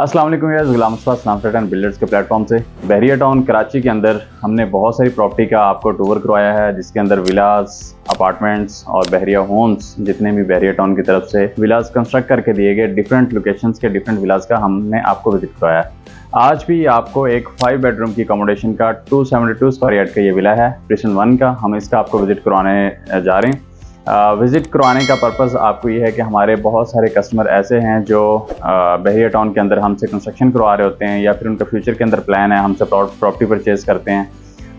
अस्सलाम वालेकुम यार, गुलाम मुस्तफा स्लैमफ्लैट एंड बिल्डर्स के प्लेटफॉर्म से बहरिया टाउन कराची के अंदर हमने बहुत सारी प्रॉपर्टी का आपको टूर करवाया है, जिसके अंदर विलास, अपार्टमेंट्स और बहरिया होम्स जितने भी बहरिया टाउन की तरफ से विलास कंस्ट्रक्ट करके दिए गए डिफरेंट लोकेशंस के डिफरेंट विलास का हमने आपको विजिट करवाया है। आज भी आपको एक 5 बेडरूम की अकोमोडेशन का 272 स्क्वायर यार्ड का ये विला है प्रिशन 1 का, हम इसका आपको विजिट करवाने जा रहे हैं। विज़िट करवाने का पर्पज़ आपको ये है कि हमारे बहुत सारे कस्टमर ऐसे हैं जो बहरिया टाउन के अंदर हमसे कंस्ट्रक्शन करवा रहे होते हैं या फिर उनका फ्यूचर के अंदर प्लान है, हमसे प्रॉपर्टी परचेज़ करते हैं,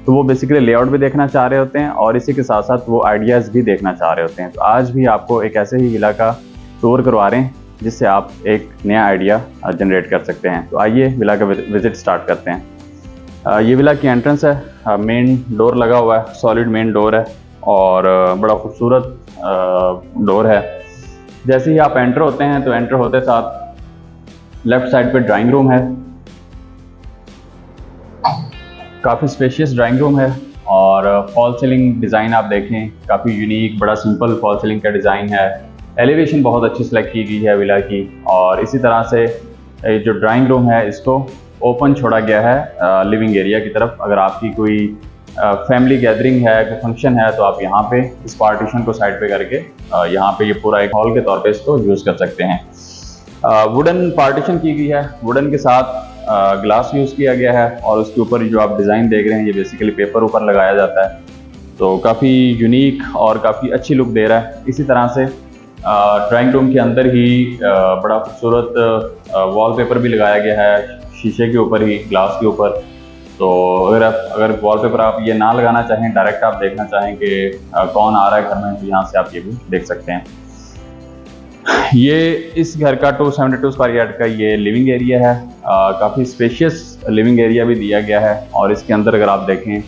तो वो बेसिकली लेआउट भी देखना चाह रहे होते हैं और इसी के साथ साथ वो आइडियाज़ भी देखना चाह रहे होते हैं। तो आज भी आपको एक ऐसे ही विला का टूर करवा रहे हैं जिससे आप एक नया आइडिया जनरेट कर सकते हैं। तो आइए विला का विज़िट स्टार्ट करते हैं। ये विला की एंट्रेंस है, मेन डोर लगा हुआ है, सॉलिड मेन डोर है और बड़ा खूबसूरत डोर है। जैसे ही आप एंटर होते हैं तो एंटर होते साथ लेफ्ट साइड पे ड्राइंग रूम है, काफ़ी स्पेशियस ड्राइंग रूम है और फॉल सीलिंग डिज़ाइन आप देखें काफ़ी यूनिक, बड़ा सिंपल फॉल सीलिंग का डिज़ाइन है। एलिवेशन बहुत अच्छी सेलेक्ट की गई है विला की और इसी तरह से जो ड्राइंग रूम है इसको ओपन छोड़ा गया है लिविंग एरिया की तरफ। अगर आपकी कोई फैमिली गैदरिंग है, कोई फंक्शन है, तो आप यहाँ पे इस पार्टीशन को साइड पे करके यहाँ पे ये पूरा एक हॉल के तौर पे इसको यूज़ कर सकते हैं। वुडन पार्टीशन की गई है, वुडन के साथ ग्लास यूज़ किया गया है और उसके ऊपर जो आप डिज़ाइन देख रहे हैं ये बेसिकली पेपर ऊपर लगाया जाता है, तो काफ़ी यूनिक और काफ़ी अच्छी लुक दे रहा है। इसी तरह से ड्राइंग रूम के अंदर ही बड़ा खूबसूरत वॉलपेपर भी लगाया गया है शीशे के ऊपर ही, ग्लास के ऊपर। तो अगर वॉलपेपर आप ये ना लगाना चाहें, डायरेक्ट आप देखना चाहें कि कौन आ रहा है घर में, तो यहाँ से आप ये भी देख सकते हैं। ये इस घर का 272 स्क्वायर यार्ड का ये लिविंग एरिया है, काफ़ी स्पेशियस लिविंग एरिया भी दिया गया है और इसके अंदर अगर आप देखें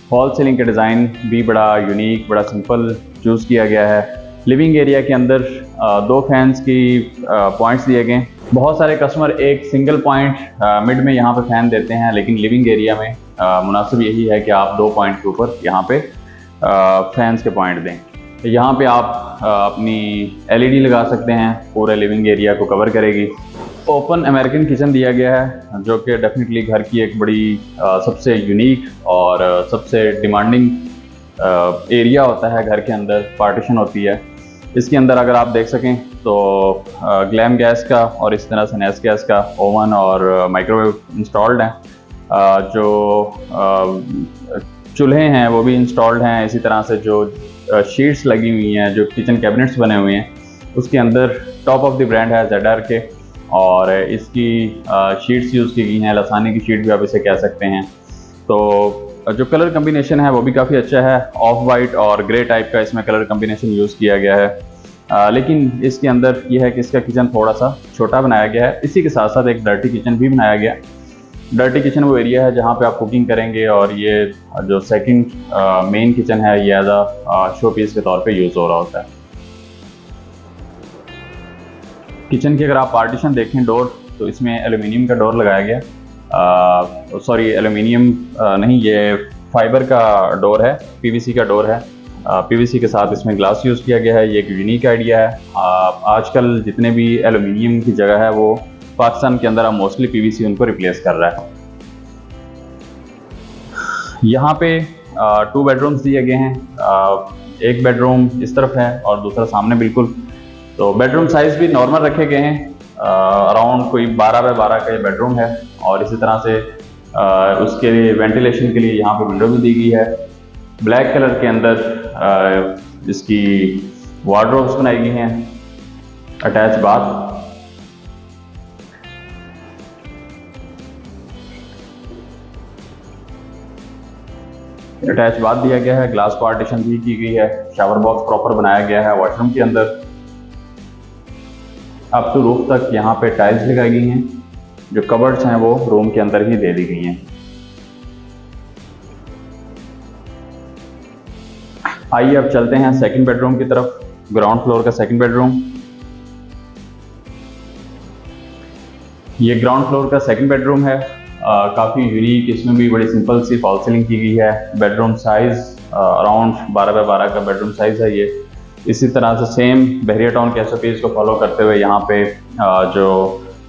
फॉल सीलिंग का डिज़ाइन भी बड़ा यूनिक, बड़ा सिंपल चूज़ किया गया है। लिविंग एरिया के अंदर 2 फैंस की पॉइंट्स दिए गए। बहुत सारे कस्टमर एक सिंगल पॉइंट मिड में यहाँ पे फ़ैन देते हैं, लेकिन लिविंग एरिया में मुनासिब यही है कि आप 2 पॉइंट के ऊपर यहाँ पे फैंस के पॉइंट दें। तो यहाँ पे आप अपनी LED लगा सकते हैं, पूरे लिविंग एरिया को कवर करेगी। ओपन अमेरिकन किचन दिया गया है जो कि डेफिनेटली घर की एक बड़ी सबसे यूनिक और सबसे डिमांडिंग एरिया होता है। घर के अंदर पार्टीशन होती है, इसके अंदर अगर आप देख सकें तो ग्लैम गैस का और इस तरह से नेस गैस का ओवन और माइक्रोवेव इंस्टॉल्ड हैं। जो चूल्हे हैं वो भी इंस्टॉल्ड हैं। इसी तरह से जो शीट्स लगी हुई हैं, जो किचन कैबिनेट्स बने हुए हैं, उसके अंदर टॉप ऑफ द ब्रांड है ZR के और इसकी शीट्स यूज़ की गई हैं, लसानी की शीट भी आप इसे कह सकते हैं। तो जो कलर कम्बिनेशन है वो भी काफ़ी अच्छा है, ऑफ वाइट और ग्रे टाइप का इसमें कलर कम्बिनेशन यूज़ किया गया है। लेकिन इसके अंदर ये है कि इसका किचन थोड़ा सा छोटा बनाया गया है। इसी के साथ साथ एक डर्टी किचन भी बनाया गया। डर्टी किचन वो एरिया है जहाँ पे आप कुकिंग करेंगे और ये जो सेकंड मेन किचन है ये एज अ शो पीस के तौर पे यूज़ हो रहा होता है। किचन की अगर आप पार्टीशन देखें डोर, तो इसमें एल्यूमिनियम का डोर लगाया गया, सॉरी एल्यूमिनियम नहीं, ये फाइबर का डोर है, PVC का डोर है। PVC के साथ इसमें ग्लास यूज़ किया गया है। ये एक यूनिक आइडिया है। आजकल जितने भी एल्यूमिनियम की जगह है वो पाकिस्तान के अंदर अब मोस्टली PVC उनको रिप्लेस कर रहा है। यहाँ पे 2 बेडरूम्स दिए गए हैं, एक बेडरूम इस तरफ है और दूसरा सामने बिल्कुल। तो बेडरूम साइज़ भी नॉर्मल रखे गए हैं, अराउंड कोई 12 बाय 12 का ये बेडरूम है और इसी तरह से उसके लिए वेंटिलेशन के लिए यहाँ पे विंडो भी दी गई है। ब्लैक कलर के अंदर इसकी वार्डरोब्स बनाई गई हैं, अटैच बाथ। अटैच बाथ दिया गया है, ग्लास पार्टीशन भी की गई है, शावर बॉक्स प्रॉपर बनाया गया है वॉशरूम के अंदर। अप टू रूफ तक यहाँ पे टाइल्स लगाई गई हैं। जो कबर्ड्स हैं वो रूम के अंदर ही दे दी गई हैं। आइए अब चलते हैं सेकंड बेडरूम की तरफ, ग्राउंड फ्लोर का सेकंड बेडरूम। ये ग्राउंड फ्लोर का सेकंड बेडरूम है, काफ़ी यूनिक, इसमें भी बड़ी सिंपल सी फॉल सीलिंग की गई है। बेडरूम साइज़ अराउंड 12 बाय 12 का बेडरूम साइज़ है ये। इसी तरह से सेम बहरिया टाउन के SOPs को फॉलो करते हुए यहाँ पे जो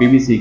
PVC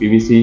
PVC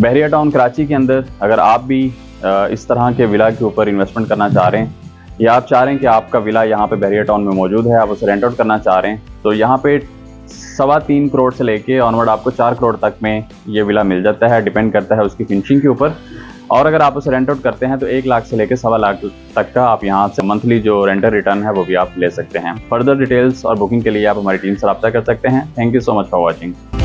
बहरिया टाउन कराची के अंदर अगर आप भी इस तरह के विला के ऊपर इन्वेस्टमेंट करना चाह रहे हैं या आप चाह रहे हैं कि आपका विला यहाँ पे बहरिया टाउन में मौजूद है, आप उसे रेंट आउट करना चाह रहे हैं, तो यहाँ पे 3.25 करोड़ से लेके ऑनवर्ड आपको 4 करोड़ तक में ये विला मिल जाता है, डिपेंड करता है उसकी फिनिशिंग के ऊपर। और अगर आप उसे रेंट आउट करते हैं तो 1 लाख से लेकर 1.25 लाख तक का आप यहाँ से मंथली जो रेंटल रिटर्न है वो भी आप ले सकते हैं। फर्दर डिटेल्स और बुकिंग के लिए आप हमारी टीम से रब्ता कर सकते हैं। Thank you so much for watching.